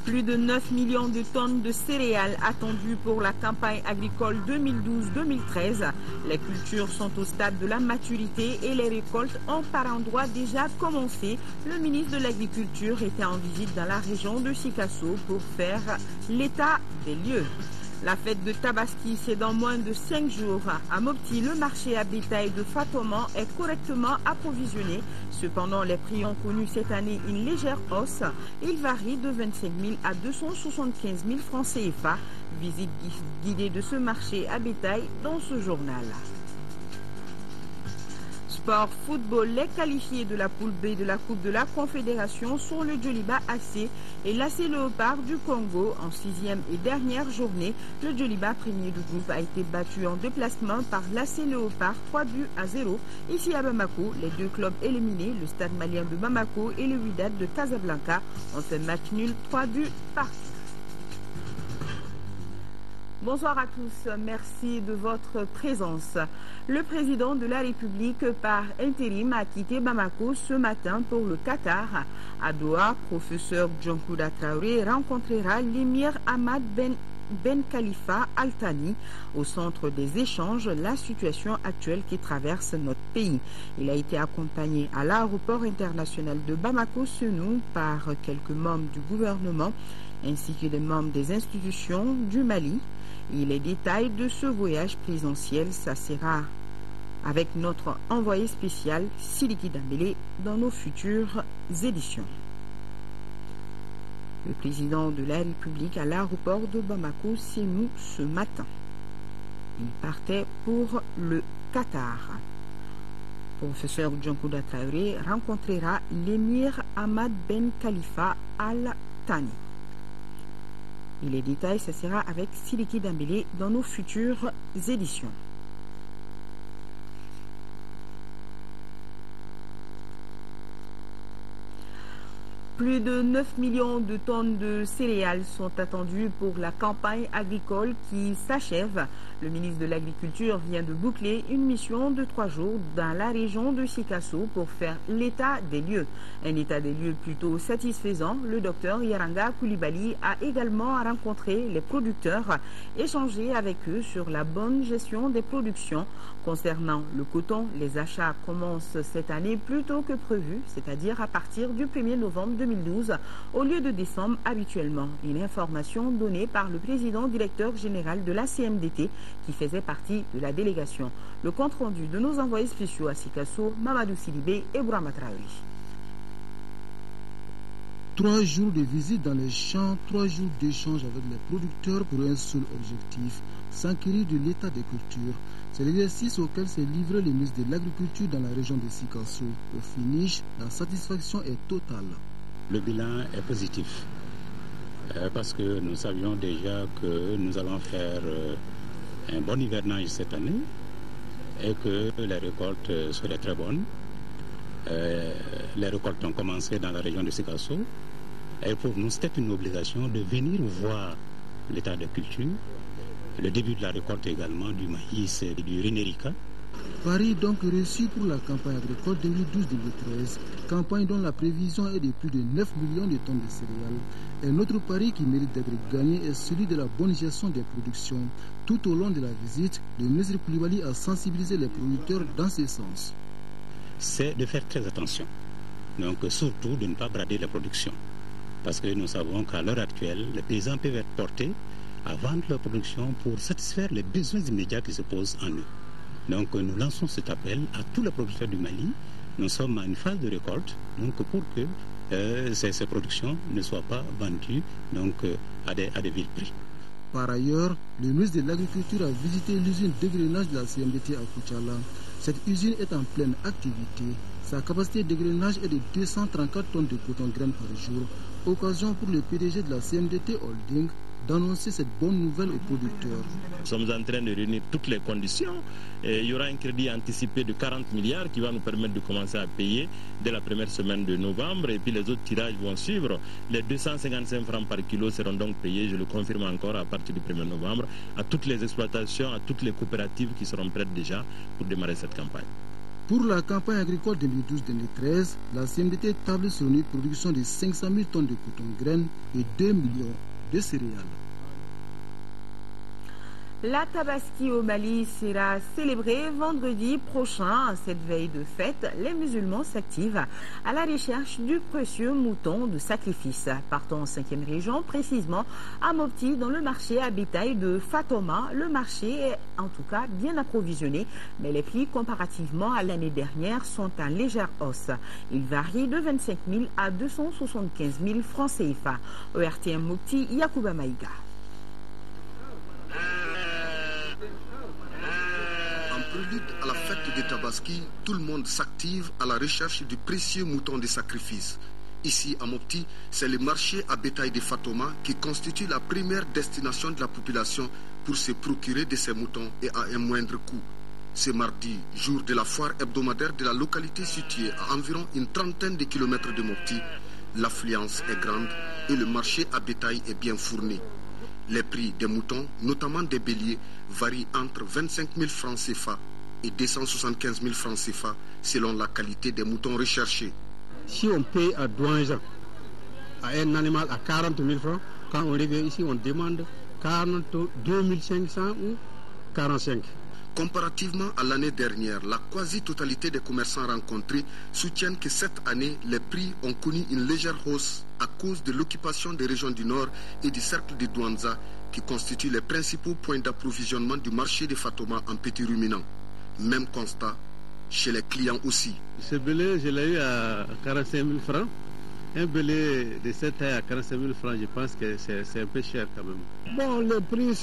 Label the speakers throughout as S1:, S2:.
S1: Plus de 9 millions de tonnes de céréales attendues pour la campagne agricole 2012-2013. Les cultures sont au stade de la maturité et les récoltes ont par endroits déjà commencé. Le ministre de l'Agriculture était en visite dans la région de Sikasso pour faire l'état des lieux. La fête de Tabaski, c'est dans moins de 5 jours. À Mopti, le marché à bétail de Fatoman est correctement approvisionné. Cependant, les prix ont connu cette année une légère hausse. Il varie de 25 000 à 275 000 francs CFA. Visite guidée de ce marché à bétail dans ce journal. Sport football, les qualifiés de la poule B de la Coupe de la Confédération sont le Djoliba AC et l'AC Léopard du Congo. En 6e et dernière journée, le Djoliba premier du groupe a été battu en déplacement par l'AC Léopard 3-0. Ici à Bamako, les deux clubs éliminés, le Stade malien de Bamako et le Wydad de Casablanca, ont fait match nul 3-2 partout. Bonsoir à tous, merci de votre présence. Le président de la République par intérim a quitté Bamako ce matin pour le Qatar. À Doha, professeur Djonkouda Traoré rencontrera l'émir Ahmad Ben Khalifa Al Thani. Au centre des échanges, la situation actuelle qui traverse notre pays. Il a été accompagné à l'aéroport international de Bamako-Senou par quelques membres du gouvernement ainsi que des membres des institutions du Mali. Et les détails de ce voyage présidentiel, ça sera avec notre envoyé spécial Sidiki Dambélé dans nos futures éditions. Le président de la République à l'aéroport de Bamako, c'est nous ce matin. Il partait pour le Qatar. Professeur Djonkouda Traoré rencontrera l'émir Ahmad Ben Khalifa Al Thani. Et les détails, ça sera avec Sidiki Dambélé dans nos futures éditions. Plus de 9 millions de tonnes de céréales sont attendues pour la campagne agricole qui s'achève. Le ministre de l'Agriculture vient de boucler une mission de 3 jours dans la région de Sikasso pour faire l'état des lieux. Un état des lieux plutôt satisfaisant. Le docteur Yaranga Koulibaly a également rencontré les producteurs, échangé avec eux sur la bonne gestion des productions. Concernant le coton, les achats commencent cette année plus tôt que prévu, c'est-à-dire à partir du 1er novembre 2012 au lieu de décembre habituellement. Une information donnée par le président directeur général de la CMDT qui faisait partie de la délégation. Le compte-rendu de nos envoyés spéciaux à Sikasso, Mamadou Sidibé et Bourama Traoré.
S2: 3 jours de visite dans les champs, 3 jours d'échange avec les producteurs pour un seul objectif, s'enquérir de l'état des cultures. C'est l'exercice auquel s'est livré le ministre de l'Agriculture dans la région de Sikasso. Au finish, la satisfaction est totale.
S3: Le bilan est positif parce que nous savions déjà que nous allons faire un bon hivernage cette année et que les récoltes seraient très bonnes. Les récoltes ont commencé dans la région de Sikasso et pour nous c'était une obligation de venir voir l'état de culture, le début de la récolte également du maïs et du Rinerica.
S2: Paris donc reçu pour la campagne agricole 2012-2013, campagne dont la prévision est de plus de 9 millions de tonnes de céréales. Un autre pari qui mérite d'être gagné est celui de la bonne gestion des productions. Tout au long de la visite, le ministre Koulibaly a sensibilisé les producteurs dans ce sens.
S3: C'est de faire très attention, donc surtout de ne pas brader la production. Parce que nous savons qu'à l'heure actuelle, les paysans peuvent être portés à vendre leur production pour satisfaire les besoins immédiats qui se posent en eux. Donc nous lançons cet appel à tous les producteurs du Mali. Nous sommes à une phase de récolte, donc pour que ces productions ne soient pas vendues donc, à des vils prix.
S2: Par ailleurs, le ministre de l'Agriculture a visité l'usine de grainage de la CMDT à Koutiala. Cette usine est en pleine activité. Sa capacité de grainage est de 234 tonnes de coton graines par jour. Occasion pour le PDG de la CMDT Holding d'annoncer cette bonne nouvelle aux producteurs.
S4: Nous sommes en train de réunir toutes les conditions. Et il y aura un crédit anticipé de 40 milliards qui va nous permettre de commencer à payer dès la première semaine de novembre. Et puis les autres tirages vont suivre. Les 255 francs par kilo seront donc payés, je le confirme encore, à partir du 1er novembre, à toutes les exploitations, à toutes les coopératives qui seront prêtes déjà pour démarrer cette campagne.
S2: Pour la campagne agricole 2012-2013, la CMDT table sur une production de 500 000 tonnes de coton-graines et 2 millions de céréales.
S1: La Tabaski au Mali sera célébrée vendredi prochain. Cette veille de fête, les musulmans s'activent à la recherche du précieux mouton de sacrifice. Partons en 5e région, précisément à Mopti, dans le marché à bétail de Fatoma. Le marché est en tout cas bien approvisionné, mais les prix comparativement à l'année dernière sont en légère hausse. Ils varient de 25 000 à 275 000 francs CFA. ORTM Mopti, Yacouba Maïga.
S5: Prélude à la fête de Tabaski, tout le monde s'active à la recherche du précieux mouton de sacrifice. Ici à Mopti, c'est le marché à bétail de Fatoma qui constitue la première destination de la population pour se procurer de ces moutons et à un moindre coût. Ce mardi, jour de la foire hebdomadaire de la localité située à environ une trentaine de kilomètres de Mopti, l'affluence est grande et le marché à bétail est bien fourni. Les prix des moutons, notamment des béliers, varient entre 25 000 francs CFA et 275 000 francs CFA selon la qualité des moutons recherchés.
S6: Si on paye à Douanja à un animal à 40 000 francs, quand on revient ici, on demande 42 500 ou 45.
S5: Comparativement à l'année dernière, la quasi-totalité des commerçants rencontrés soutiennent que cette année, les prix ont connu une légère hausse à cause de l'occupation des régions du Nord et du cercle de Douanza qui constituent les principaux points d'approvisionnement du marché de Fatoma en petits ruminants. Même constat chez les clients aussi.
S6: Ce belé, je l'ai eu à 45 000 francs. Un belé de cette taille à 45 000 francs, je pense que c'est un peu cher quand même.
S7: Bon, le prix,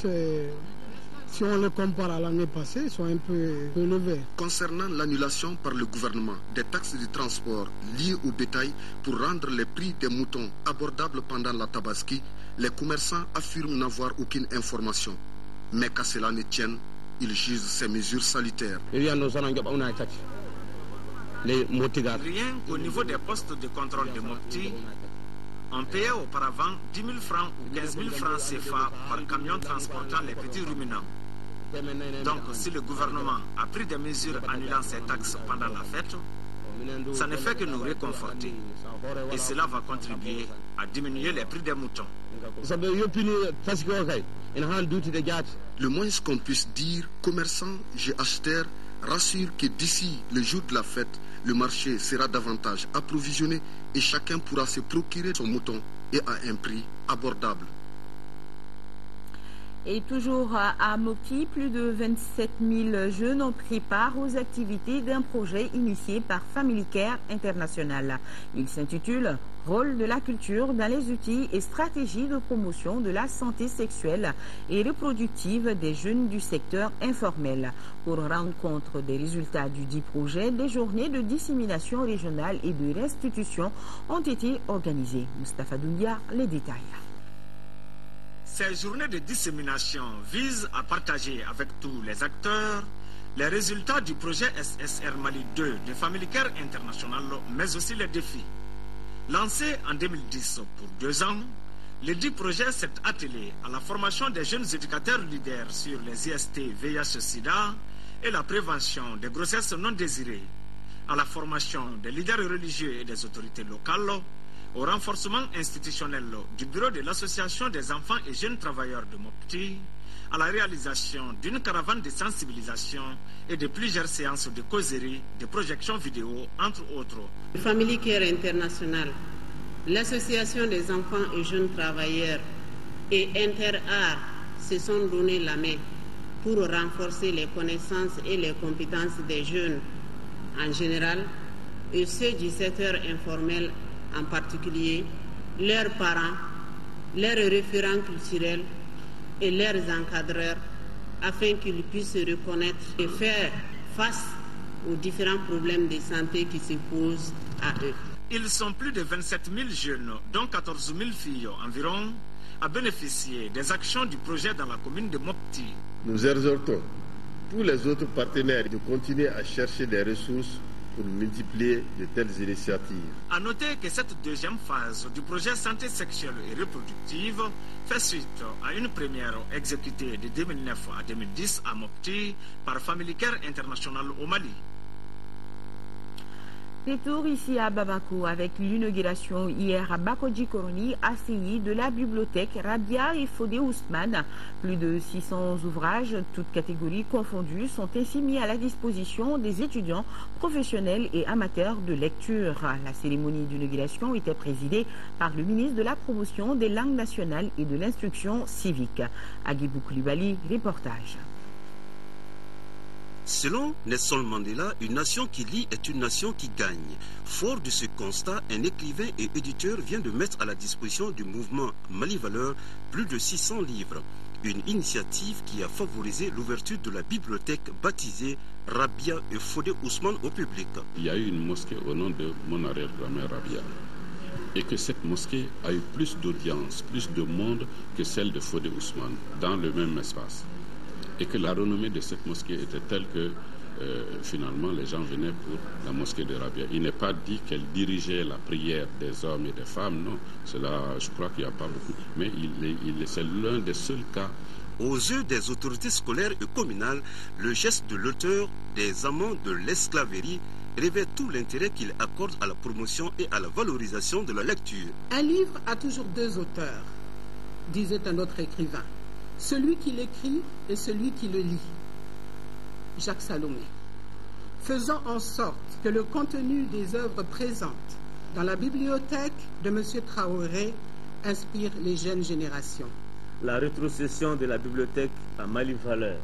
S7: si on le compare à l'année passée, ils sont un peu élevés.
S5: Concernant l'annulation par le gouvernement des taxes de transport liées au bétail pour rendre les prix des moutons abordables pendant la Tabaski, les commerçants affirment n'avoir aucune information. Mais qu'à cela ne tienne, ils jugent ces mesures salutaires.
S8: Rien qu'au niveau des postes de contrôle de Mopti, on payait auparavant 10 000 francs ou 15 000 francs CFA par camion transportant les petits ruminants. Donc, si le gouvernement a pris des mesures annulant ces taxes pendant la fête, ça ne fait que nous réconforter. Et cela va contribuer à diminuer les prix des moutons.
S5: Le moins qu'on puisse dire, commerçants et acheteurs rassurent que d'ici le jour de la fête, le marché sera davantage approvisionné et chacun pourra se procurer son mouton et à un prix abordable.
S1: Et toujours à Mopti, plus de 27 000 jeunes ont pris part aux activités d'un projet initié par Family Care International. Il s'intitule « Rôle de la culture dans les outils et stratégies de promotion de la santé sexuelle et reproductive des jeunes du secteur informel ». Pour rendre compte des résultats du dit projet, des journées de dissémination régionale et de restitution ont été organisées. Moustapha Doumbia, les détails.
S8: Ces journées de dissémination visent à partager avec tous les acteurs les résultats du projet SSR Mali 2 de Family Care International, mais aussi les défis. Lancé en 2010 pour 2 ans, le dit projet s'est attelé à la formation des jeunes éducateurs leaders sur les IST, VIH-Sida et la prévention des grossesses non désirées, à la formation des leaders religieux et des autorités locales, au renforcement institutionnel du bureau de l'association des enfants et jeunes travailleurs de Mopti, à la réalisation d'une caravane de sensibilisation et de plusieurs séances de causerie, de projections vidéo, entre autres.
S9: Family Care International, l'association des enfants et jeunes travailleurs et Interart se sont donné la main pour renforcer les connaissances et les compétences des jeunes en général et ceux du secteur informel en particulier, leurs parents, leurs référents culturels et leurs encadreurs afin qu'ils puissent se reconnaître et faire face aux différents problèmes de santé qui se posent à eux.
S8: Ils sont plus de 27 000 jeunes, dont 14 000 filles environ, à bénéficier des actions du projet dans la commune de Mopti.
S10: Nous exhortons tous les autres partenaires de continuer à chercher des ressources pour multiplier de telles initiatives.
S8: A noter que cette deuxième phase du projet santé sexuelle et reproductive fait suite à une première exécutée de 2009 à 2010 à Mopti par Family Care International au Mali.
S1: Retour ici à Bamako avec l'inauguration hier à Bakodji Koroni, ACI de la bibliothèque Rabia et Fodé Ousmane. Plus de 600 ouvrages, toutes catégories confondues, sont ainsi mis à la disposition des étudiants professionnels et amateurs de lecture. La cérémonie d'inauguration était présidée par le ministre de la Promotion des langues nationales et de l'instruction civique. Agibou Koulibaly, reportage.
S11: Selon Nelson Mandela, une nation qui lit est une nation qui gagne. Fort de ce constat, un écrivain et éditeur vient de mettre à la disposition du mouvement Mali Valeur plus de 600 livres. Une initiative qui a favorisé l'ouverture de la bibliothèque baptisée Rabia et Fodé Ousmane au public.
S3: Il y a eu une mosquée au nom de mon arrière-grand-mère Rabia. Et que cette mosquée a eu plus d'audience, plus de monde que celle de Fodé Ousmane dans le même espace. Et que la renommée de cette mosquée était telle que finalement les gens venaient pour la mosquée de Rabia. Il n'est pas dit qu'elle dirigeait la prière des hommes et des femmes, non. Cela, je crois qu'il n'y a pas beaucoup. Mais c'est l'un des seuls cas.
S11: Aux yeux des autorités scolaires et communales, le geste de l'auteur des amants de l'esclaverie révèle tout l'intérêt qu'il accorde à la promotion et à la valorisation de la lecture.
S12: Un livre a toujours deux auteurs, disait un autre écrivain. Celui qui l'écrit et celui qui le lit. Jacques Salomé. Faisons en sorte que le contenu des œuvres présentes dans la bibliothèque de M. Traoré inspire les jeunes générations.
S13: La rétrocession de la bibliothèque à Mali Valeur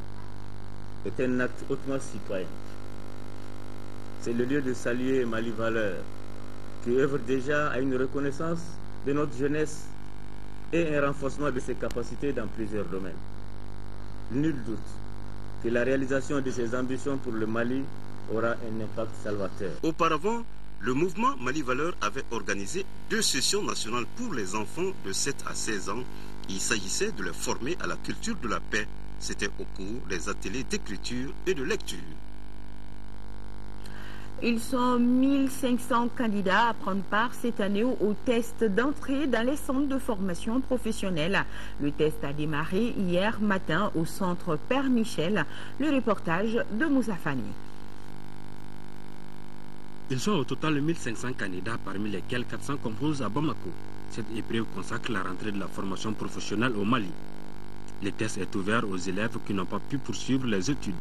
S13: est un acte hautement citoyen. C'est le lieu de saluer Mali Valeur, qui œuvre déjà à une reconnaissance de notre jeunesse et un renforcement de ses capacités dans plusieurs domaines. Nul doute que la réalisation de ses ambitions pour le Mali aura un impact salvateur.
S11: Auparavant, le mouvement Mali Valeur avait organisé 2 sessions nationales pour les enfants de 7 à 16 ans. Il s'agissait de les former à la culture de la paix. C'était au cours des ateliers d'écriture et de lecture.
S1: Ils sont 1500 candidats à prendre part cette année au test d'entrée dans les centres de formation professionnelle. Le test a démarré hier matin au centre Père Michel. Le reportage de Moussa Fani.
S14: Ils sont au total 1500 candidats, parmi lesquels 400 composent à Bamako. Cette épreuve consacre la rentrée de la formation professionnelle au Mali. Le test est ouvert aux élèves qui n'ont pas pu poursuivre les études.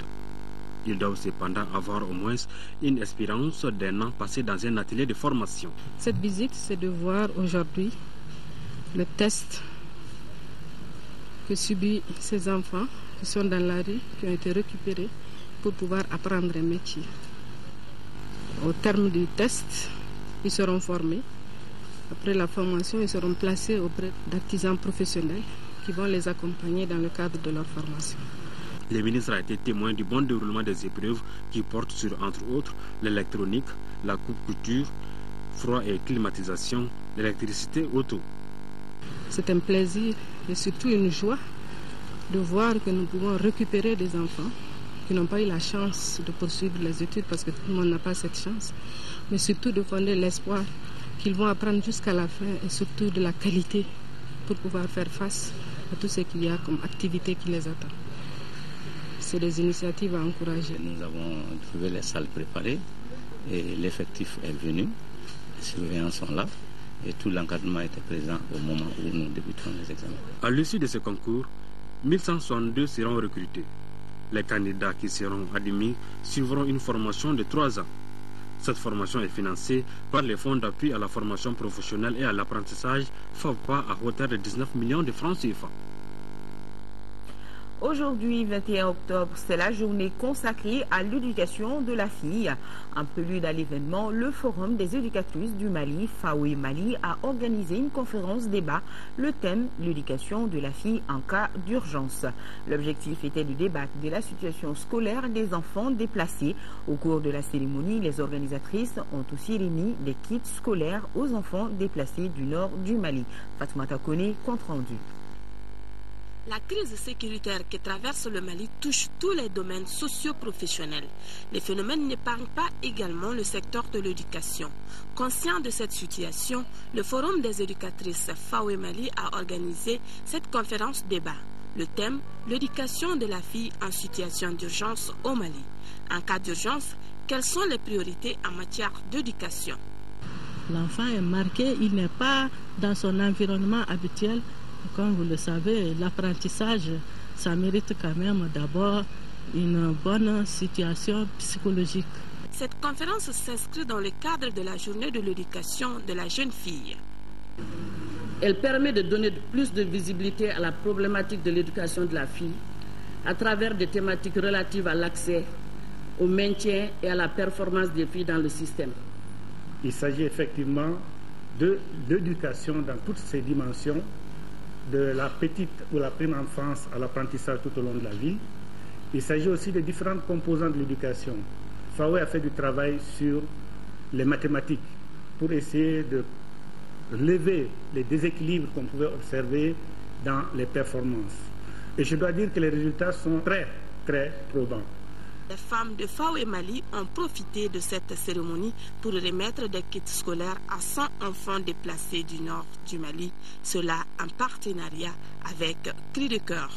S14: Ils doivent cependant avoir au moins une expérience d'un an passé dans un atelier de formation.
S15: Cette visite, c'est de voir aujourd'hui le test que subissent ces enfants qui sont dans la rue, qui ont été récupérés pour pouvoir apprendre un métier. Au terme du test, ils seront formés. Après la formation, ils seront placés auprès d'artisans professionnels qui vont les accompagner dans le cadre de leur formation.
S14: Le ministre a été témoin du bon déroulement des épreuves qui portent sur, entre autres, l'électronique, la coupe-couture, froid et climatisation, l'électricité auto.
S15: C'est un plaisir et surtout une joie de voir que nous pouvons récupérer des enfants qui n'ont pas eu la chance de poursuivre les études parce que tout le monde n'a pas cette chance, mais surtout de fonder l'espoir qu'ils vont apprendre jusqu'à la fin et surtout de la qualité pour pouvoir faire face à tout ce qu'il y a comme activité qui les attend. C'est des initiatives à encourager.
S16: Nous avons trouvé les salles préparées et l'effectif est venu. Les surveillants sont là et tout l'encadrement était présent au moment où nous débutons les examens.
S14: À l'issue de ce concours, 1162 seront recrutés. Les candidats qui seront admis suivront une formation de 3 ans. Cette formation est financée par les fonds d'appui à la formation professionnelle et à l'apprentissage FAVPA à hauteur de 19 millions de francs CFA.
S1: Aujourd'hui, 21 octobre, c'est la journée consacrée à l'éducation de la fille. En prélude à l'événement, le Forum des éducatrices du Mali, FAWE Mali, a organisé une conférence débat. Le thème, l'éducation de la fille en cas d'urgence. L'objectif était de débattre de la situation scolaire des enfants déplacés. Au cours de la cérémonie, les organisatrices ont aussi remis des kits scolaires aux enfants déplacés du nord du Mali. Fatoumata Kone, compte rendu.
S17: La crise sécuritaire qui traverse le Mali touche tous les domaines socio-professionnels. Les phénomènes n'épargnent pas également le secteur de l'éducation. Conscient de cette situation, le Forum des éducatrices FAWE Mali a organisé cette conférence débat. Le thème, l'éducation de la fille en situation d'urgence au Mali. En cas d'urgence, quelles sont les priorités en matière d'éducation?
S18: L'enfant est marqué, il n'est pas dans son environnement habituel. Comme vous le savez, l'apprentissage, ça mérite quand même d'abord une bonne situation psychologique.
S17: Cette conférence s'inscrit dans le cadre de la journée de l'éducation de la jeune fille.
S19: Elle permet de donner plus de visibilité à la problématique de l'éducation de la fille à travers des thématiques relatives à l'accès, au maintien et à la performance des filles dans le système.
S20: Il s'agit effectivement de l'éducation dans toutes ses dimensions, de la petite ou la prime enfance à l'apprentissage tout au long de la vie. Il s'agit aussi des différentes composantes de l'éducation. FAWE a fait du travail sur les mathématiques pour essayer de lever les déséquilibres qu'on pouvait observer dans les performances. Et je dois dire que les résultats sont très, très probants.
S17: Les femmes de FAWE Mali ont profité de cette cérémonie pour remettre des kits scolaires à 100 enfants déplacés du nord du Mali, cela en partenariat avec Cris de Cœur.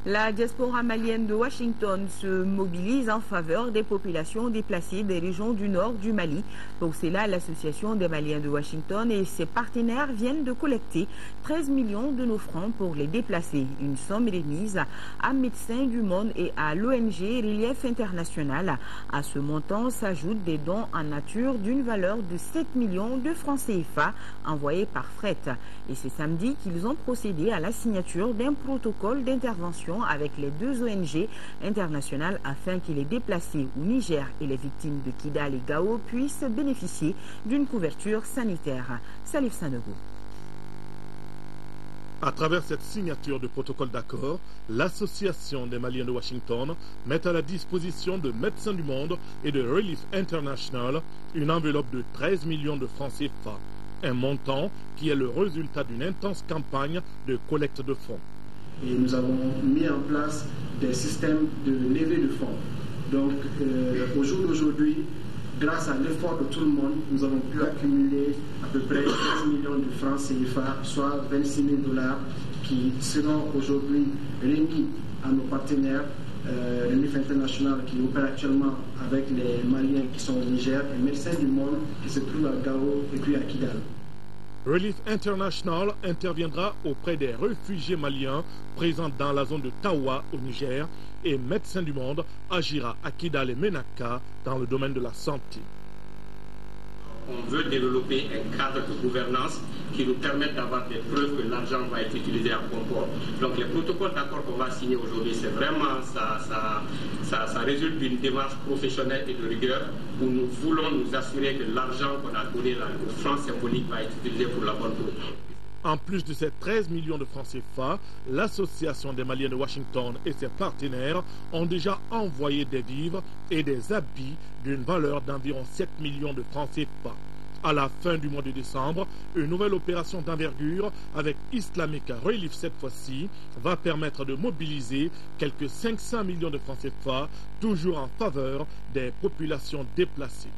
S1: La diaspora malienne de Washington se mobilise en faveur des populations déplacées des régions du nord du Mali. Pour cela, l'Association des Maliens de Washington et ses partenaires viennent de collecter 13 millions de nos francs pour les déplacer. Une somme remise à Médecins du Monde et à l'ONG Relief International. À ce montant s'ajoutent des dons en nature d'une valeur de 7 millions de francs CFA envoyés par fret. Et c'est samedi qu'ils ont procédé à la signature d'un protocole d'intervention avec les deux ONG internationales afin que les déplacés au Niger et les victimes de Kidal et Gao puissent bénéficier d'une couverture sanitaire. Salif Sanogo.
S21: À travers cette signature de protocole d'accord, l'Association des Maliens de Washington met à la disposition de Médecins du Monde et de Relief International une enveloppe de 13 millions de francs CFA, un montant qui est le résultat d'une intense campagne de collecte de fonds.
S22: Et nous avons mis en place des systèmes de levée de fonds. Donc, au jour d'aujourd'hui, grâce à l'effort de tout le monde, nous avons pu accumuler à peu près 15 millions de francs CFA, soit 26 000 $, qui seront aujourd'hui remis à nos partenaires, Relief International qui opère actuellement avec les Maliens qui sont au Niger, et Médecins du Monde qui se trouvent à Gao et puis à Kidal.
S21: Relief International interviendra auprès des réfugiés maliens présents dans la zone de Tawa au Niger et Médecins du Monde agira à Kidal et Menaka dans le domaine de la santé.
S23: On veut développer un cadre de gouvernance qui nous permette d'avoir des preuves que l'argent va être utilisé à bon port. Donc les protocoles d'accord qu'on va signer aujourd'hui, c'est vraiment ça résulte d'une démarche professionnelle et de rigueur où nous voulons nous assurer que l'argent qu'on a donné, le franc symbolique, va être utilisé pour la bonne cause.
S21: En plus de ces 13 millions de francs CFA, l'Association des Maliens de Washington et ses partenaires ont déjà envoyé des vivres et des habits d'une valeur d'environ 7 millions de francs CFA. À la fin du mois de décembre, une nouvelle opération d'envergure avec Islamic Relief cette fois-ci va permettre de mobiliser quelques 500 millions de francs CFA, toujours en faveur des populations déplacées.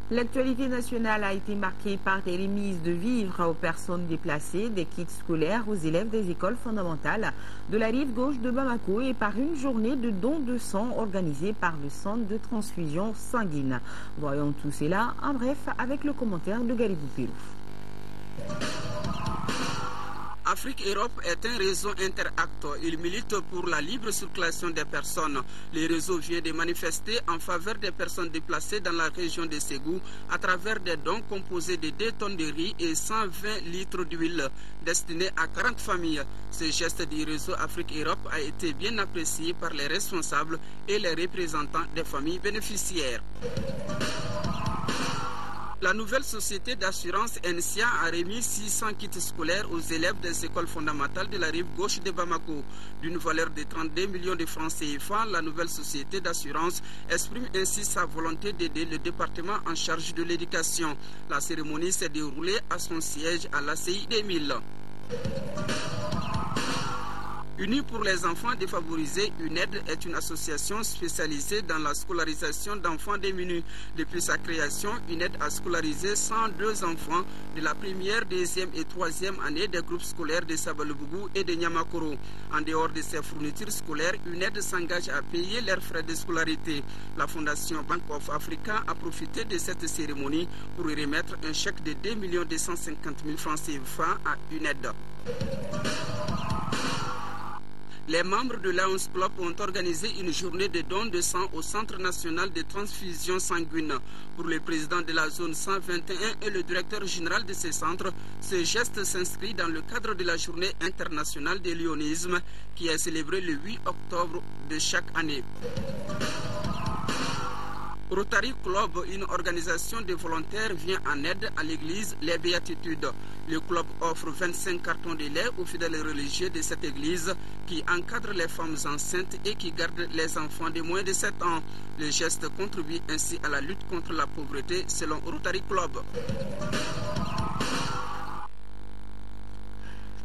S1: L'actualité nationale a été marquée par des remises de vivres aux personnes déplacées, des kits scolaires aux élèves des écoles fondamentales de la rive gauche de Bamako et par une journée de don de sang organisée par le centre de transfusion sanguine. Voyons tout cela en bref avec le commentaire de Garibou Pérou.
S2: Afrique-Europe est un réseau interacte. Il milite pour la libre circulation des personnes. Le réseau vient de manifester en faveur des personnes déplacées dans la région de Ségou à travers des dons composés de 2 tonnes de riz et 120 litres d'huile destinés à 40 familles. Ce geste du réseau Afrique-Europe a été bien apprécié par les responsables et les représentants des familles bénéficiaires. La nouvelle société d'assurance NCA a remis 600 kits scolaires aux élèves des écoles fondamentales de la rive gauche de Bamako. D'une valeur de 32 millions de francs CFA, la nouvelle société d'assurance exprime ainsi sa volonté d'aider le département en charge de l'éducation. La cérémonie s'est déroulée à son siège à l'ACI 2000. Unis pour les enfants défavorisés, UNAID est une association spécialisée dans la scolarisation d'enfants démunis. Depuis sa création, UNAID a scolarisé 102 enfants de la première, deuxième et troisième année des groupes scolaires de Sabalobougou et de Niamakoro. En dehors de ces fournitures scolaires, UNAID s'engage à payer leurs frais de scolarité. La Fondation Bank of Africa a profité de cette cérémonie pour remettre un chèque de 2 250 000 francs CFA à UNAID. Les membres de Lions Club ont organisé une journée de dons de sang au Centre national de transfusion sanguine. Pour le président de la zone 121 et le directeur général de ce centre, ce geste s'inscrit dans le cadre de la journée internationale de l'ionisme qui est célébrée le 8 octobre de chaque année. Rotary Club, une organisation de volontaires, vient en aide à l'église Les Béatitudes. Le club offre 25 cartons de lait aux fidèles religieux de cette église qui encadre les femmes enceintes et qui gardent les enfants de moins de 7 ans. Le geste contribue ainsi à la lutte contre la pauvreté selon Rotary Club.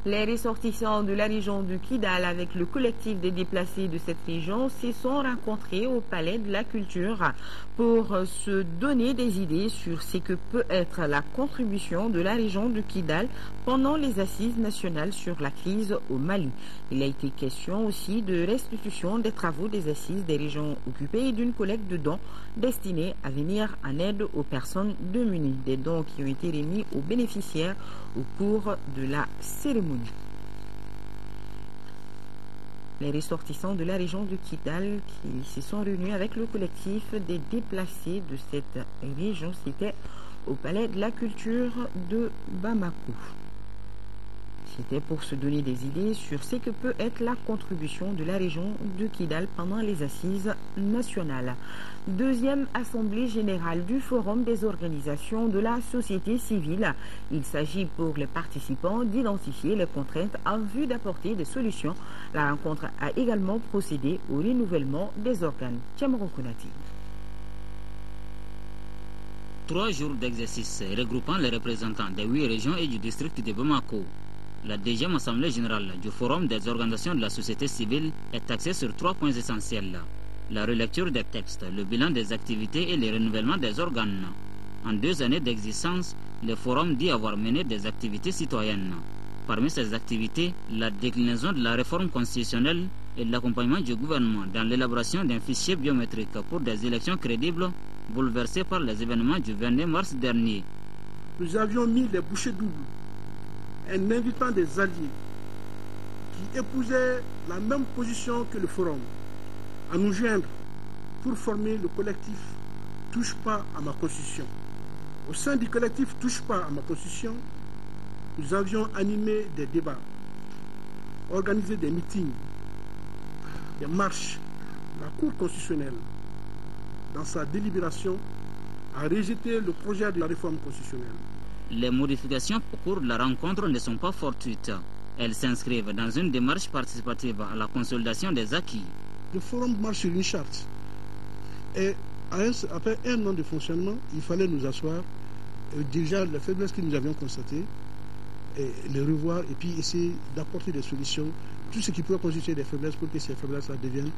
S1: Les ressortissants de la région du Kidal avec le collectif des déplacés de cette région se sont rencontrés au Palais de la Culture pour se donner des idées sur ce que peut être la contribution de la région du Kidal pendant les assises nationales sur la crise au Mali. Il a été question aussi de restitution des travaux des assises des régions occupées et d'une collecte de dons destinée à venir en aide aux personnes démunies. Des dons qui ont été remis aux bénéficiaires au cours de la cérémonie. Les ressortissants de la région du Kidal qui se sont réunis avec le collectif des déplacés de cette région, c'était au Palais de la Culture de Bamako. C'était pour se donner des idées sur ce que peut être la contribution de la région de Kidal pendant les assises nationales. Deuxième assemblée générale du Forum des organisations de la société civile. Il s'agit pour les participants d'identifier les contraintes en vue d'apporter des solutions. La rencontre a également procédé au renouvellement des organes. Tiamaro Konati.
S4: 3 jours d'exercice regroupant les représentants des 8 régions et du district de Bamako. La deuxième assemblée générale du Forum des organisations de la société civile est axée sur 3 points essentiels. La relecture des textes, le bilan des activités et le renouvellement des organes. En 2 années d'existence, le Forum dit avoir mené des activités citoyennes. Parmi ces activités, la déclinaison de la réforme constitutionnelle et l'accompagnement du gouvernement dans l'élaboration d'un fichier biométrique pour des élections crédibles bouleversées par les événements du 22 mars dernier.
S6: Nous avions mis les bouchées doubles en invitant des alliés qui épousaient la même position que le Forum à nous joindre pour former le collectif Touche pas à ma constitution. Au sein du collectif Touche pas à ma constitution, nous avions animé des débats, organisé des meetings, des marches. La Cour constitutionnelle, dans sa délibération, a rejeté le projet de la réforme constitutionnelle.
S4: Les modifications au cours de la rencontre ne sont pas fortuites. Elles s'inscrivent dans une démarche participative à la consolidation des acquis.
S7: Le forum marche sur une charte. Et après 1 an de fonctionnement, il fallait nous asseoir, déjà les faiblesses que nous avions constatées, et les revoir et puis essayer d'apporter des solutions, tout ce qui peut constituer des faiblesses pour que ces faiblesses-là deviennent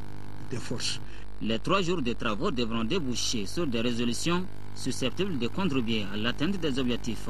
S7: des forces.
S4: Les 3 jours de travaux devront déboucher sur des résolutions susceptibles de contribuer à l'atteinte des objectifs.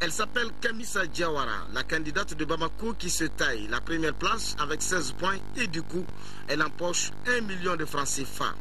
S24: Elle s'appelle Kamisa Diawara, la candidate de Bamako qui se taille la première place avec 16 points et du coup, elle empoche 1 million de francs CFA.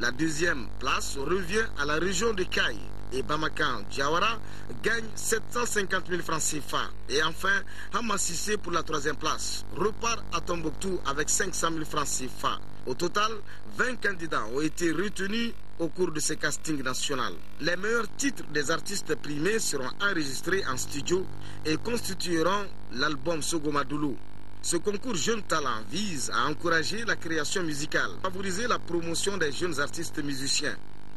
S24: La deuxième place revient à la région de Kaï et Bamakan Diawara gagne 750 000 francs CFA. Et enfin, Hamassissé pour la troisième place repart à Tombouctou avec 500 000 francs CFA. Au total, 20 candidats ont été retenus au cours de ce casting national. Les meilleurs titres des artistes primés seront enregistrés en studio et constitueront l'album Sogomadoulou. Ce concours Jeunes Talents vise à encourager la création musicale, favoriser la promotion des jeunes artistes musiciens,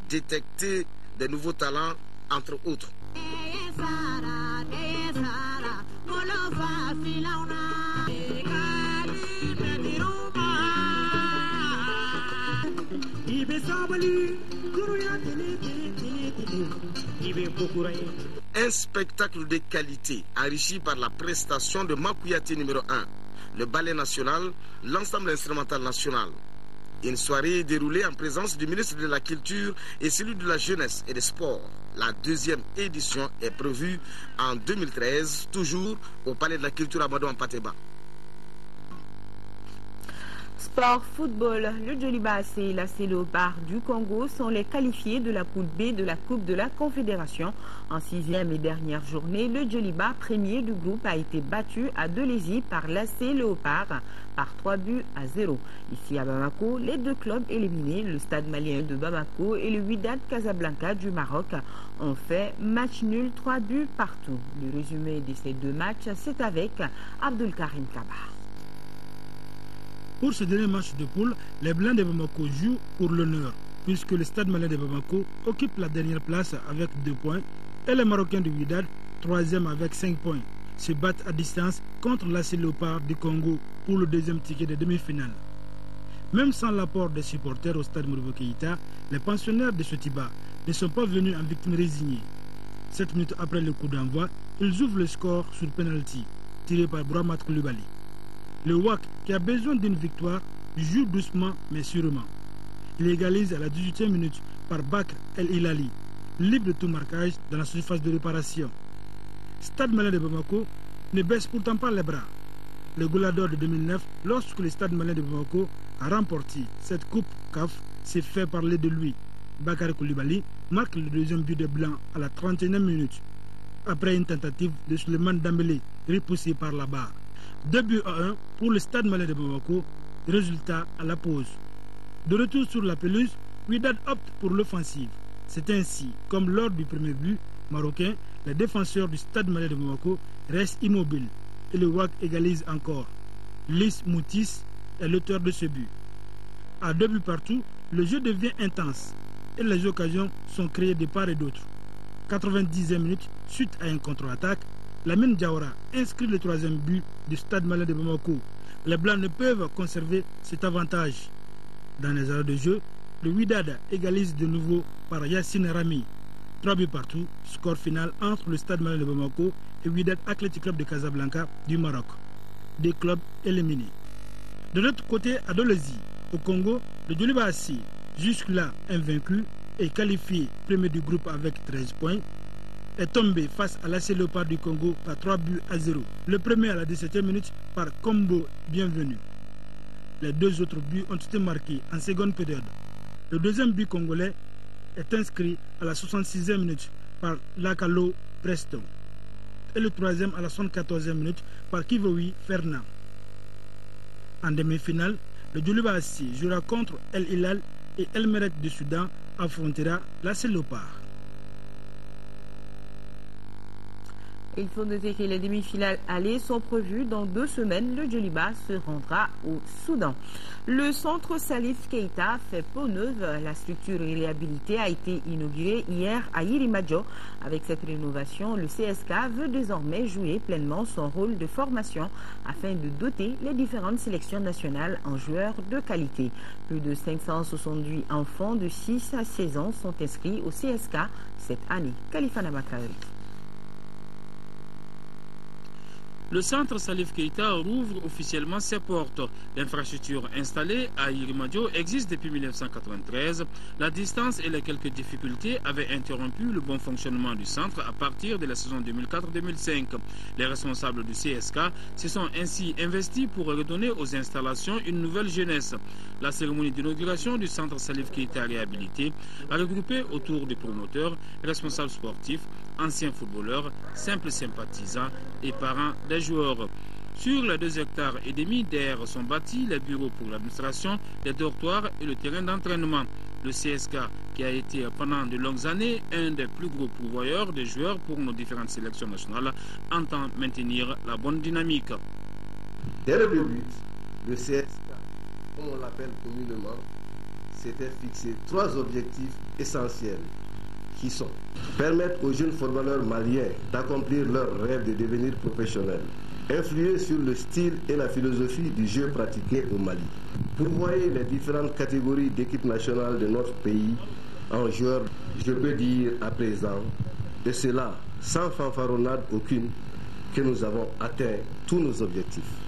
S24: détecter des nouveaux talents, entre autres. Un spectacle de qualité enrichi par la prestation de Makouyati numéro 1, le ballet national, l'ensemble instrumental national. Une soirée déroulée en présence du ministre de la Culture et celui de la Jeunesse et des Sports. La deuxième édition est prévue en 2013, toujours au Palais de la Culture Amadou en Pateba.
S1: Sport football, le Djoliba et la Léopard du Congo sont les qualifiés de la poule B de la Coupe de la Confédération. En sixième et dernière journée, le Djoliba, premier du groupe, a été battu à Dolezi par l'AC Léopard par 3-0. Ici à Bamako, les deux clubs éliminés, le Stade malien de Bamako et le Wydad Casablanca du Maroc, ont fait match nul 3 buts partout. Le résumé de ces deux matchs, c'est avec Abdul Karim Kaba.
S3: Pour ce dernier match de poule, les Blancs de Bamako jouent pour l'honneur, puisque le Stade malien de Bamako occupe la dernière place avec 2 points et les Marocains du Wydad, troisième avec 5 points, se battent à distance contre l'AC Léopard du Congo pour le deuxième ticket de demi-finale. Même sans l'apport des supporters au Stade Modibo Keïta, les pensionnaires de Sotiba ne sont pas venus en victime résignée. 7 minutes après le coup d'envoi, ils ouvrent le score sur penalty, tiré par Bouramat Koulibaly. Le WAC, qui a besoin d'une victoire, joue doucement mais sûrement. Il égalise à la 18e minute par Bakr El Hilali, libre de tout marquage dans la surface de réparation. Stade malien de Bamako ne baisse pourtant pas les bras. Le Goulador de 2009, lorsque le Stade malien de Bamako a remporté cette coupe CAF, s'est fait parler de lui. Bakr Koulibaly marque le deuxième but de Blanc à la 31e minute, après une tentative de Suleiman Dambélé repoussée par la barre. 2-1 pour le Stade malien de Bamako, résultat à la pause. De retour sur la pelouse, Wydad opte pour l'offensive. C'est ainsi, comme lors du premier but marocain, les défenseurs du Stade malien de Bamako restent immobiles et le WAC égalise encore. Lys Moutis est l'auteur de ce but. À 2 buts partout, le jeu devient intense et les occasions sont créées de part et d'autre. 90e minute, suite à une contre-attaque, Lamine Diawara inscrit le 3e but du Stade malien de Bamako. Les Blancs ne peuvent conserver cet avantage. Dans les arrêts de jeu, le Wydad égalise de nouveau par Yassine Rami. 3 buts partout, score final entre le Stade malien de Bamako et Wydad Athletic Club de Casablanca du Maroc. Des clubs éliminés. De l'autre côté, à Dolezi, au Congo, le Djoliba Assi, jusque-là invaincu et qualifié premier du groupe avec 13 points, est tombé face à l'AC Léopard du Congo par 3-0. Le premier à la 17e minute par Combo Bienvenu. Les deux autres buts ont été marqués en seconde période. Le deuxième but congolais est inscrit à la 66e minute par Lakalo Preston et le troisième à la 74e minute par Kivoui Fernand. En demi-finale, le Djoliba Assi jouera contre El Hilal et El Merreikh du Soudan affrontera l'AC Léopard.
S1: Il faut noter que les demi-finales allées sont prévues dans 2 semaines. Le Djoliba se rendra au Soudan. Le centre Salif Keïta fait peau neuve. La structure réhabilitée a été inaugurée hier à Yirimadjo. Avec cette rénovation, le CSK veut désormais jouer pleinement son rôle de formation afin de doter les différentes sélections nationales en joueurs de qualité. Plus de 568 enfants de 6 à 16 ans sont inscrits au CSK cette année. Khalifa Namakari.
S8: Le centre Salif Keïta rouvre officiellement ses portes. L'infrastructure installée à Irimadio existe depuis 1993. La distance et les quelques difficultés avaient interrompu le bon fonctionnement du centre à partir de la saison 2004-2005. Les responsables du CSK se sont ainsi investis pour redonner aux installations une nouvelle jeunesse. La cérémonie d'inauguration du centre Salif Keïta réhabilité a regroupé autour des promoteurs, responsables sportifs, anciens footballeurs, simples sympathisants et parents des joueurs. Sur les 2,5 hectares d'air sont bâtis les bureaux pour l'administration, les dortoirs et le terrain d'entraînement. Le CSK, qui a été pendant de longues années un des plus gros pourvoyeurs de joueurs pour nos différentes sélections nationales, entend maintenir la bonne dynamique.
S11: Dès le début, le CSK, comme on l'appelle communément, s'était fixé 3 objectifs essentiels qui sont permettre aux jeunes footballeurs maliens d'accomplir leur rêve de devenir professionnels, influer sur le style et la philosophie du jeu pratiqué au Mali, pourvoyer les différentes catégories d'équipes nationales de notre pays en joueurs, je peux dire à présent, et cela sans fanfaronnade aucune, que nous avons atteint tous nos objectifs.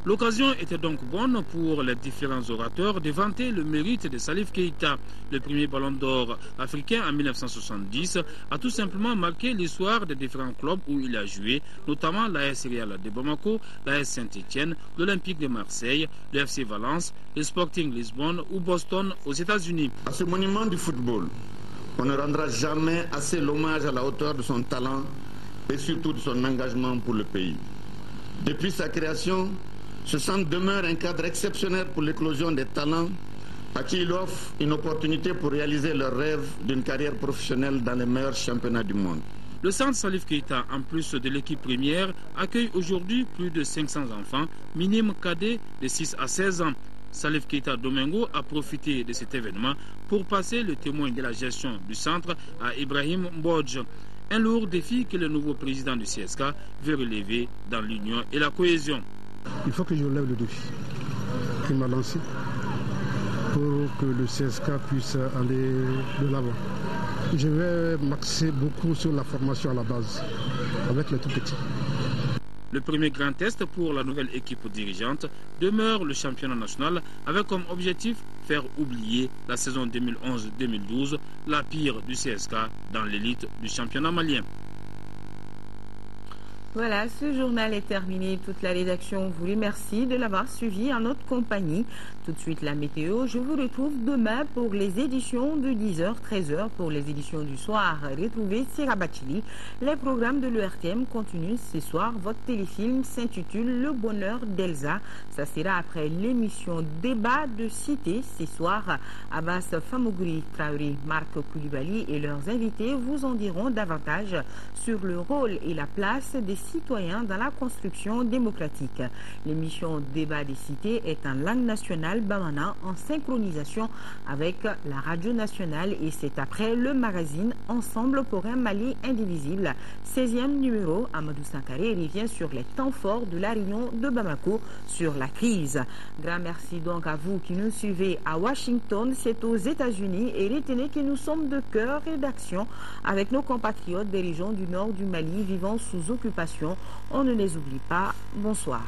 S8: L'occasion était donc bonne pour les différents orateurs de vanter le mérite de Salif Keïta. Le premier ballon d'or africain en 1970 a tout simplement marqué l'histoire des différents clubs où il a joué, notamment l'AS Real de Bamako, l'AS Saint-Étienne, l'Olympique de Marseille, le FC Valence, le Sporting Lisbonne ou Boston aux États-Unis.
S13: À ce monument du football, on ne rendra jamais assez l'hommage à la hauteur de son talent et surtout de son engagement pour le pays. Depuis sa création, ce centre demeure un cadre exceptionnel pour l'éclosion des talents à qui il offre une opportunité pour réaliser leur rêve d'une carrière professionnelle dans les meilleurs championnats du monde.
S8: Le centre Salif Keïta, en plus de l'équipe première, accueille aujourd'hui plus de 500 enfants, minimes cadets de 6 à 16 ans. Salif Keïta Domingo a profité de cet événement pour passer le témoin de la gestion du centre à Ibrahim Mbodj. Un lourd défi que le nouveau président du CSK veut relever dans l'union et la cohésion.
S7: Il faut que je relève le défi qu'il m'a lancé pour que le CSK puisse aller de l'avant. Je vais m'axer beaucoup sur la formation à la base, avec les tout petits.
S8: Le premier grand test pour la nouvelle équipe dirigeante demeure le championnat national avec comme objectif faire oublier la saison 2011-2012, la pire du CSK dans l'élite du championnat malien.
S1: Voilà, ce journal est terminé. Toute la rédaction vous remercie de l'avoir suivi en notre compagnie. Tout de suite la météo. Je vous retrouve demain pour les éditions de 10h, 13h pour les éditions du soir. Retrouvez Sirabachili. Les programmes de l'ERTM continuent ce soir. Votre téléfilm s'intitule Le bonheur d'Elsa. Ça sera après l'émission Débat de Cité ce soir. Abbas Famougri Traoré, Marc Koulibaly et leurs invités vous en diront davantage sur le rôle et la place des citoyens dans la construction démocratique. L'émission Débat des cités est en langue nationale bamana en synchronisation avec la radio nationale et c'est après le magazine Ensemble pour un Mali indivisible. 16e numéro, Amadou Sankaré revient sur les temps forts de la réunion de Bamako sur la crise. Grand merci donc à vous qui nous suivez à Washington, c'est aux États-Unis et retenez que nous sommes de cœur et d'action avec nos compatriotes des régions du nord du Mali vivant sous occupation. On ne les oublie pas. Bonsoir.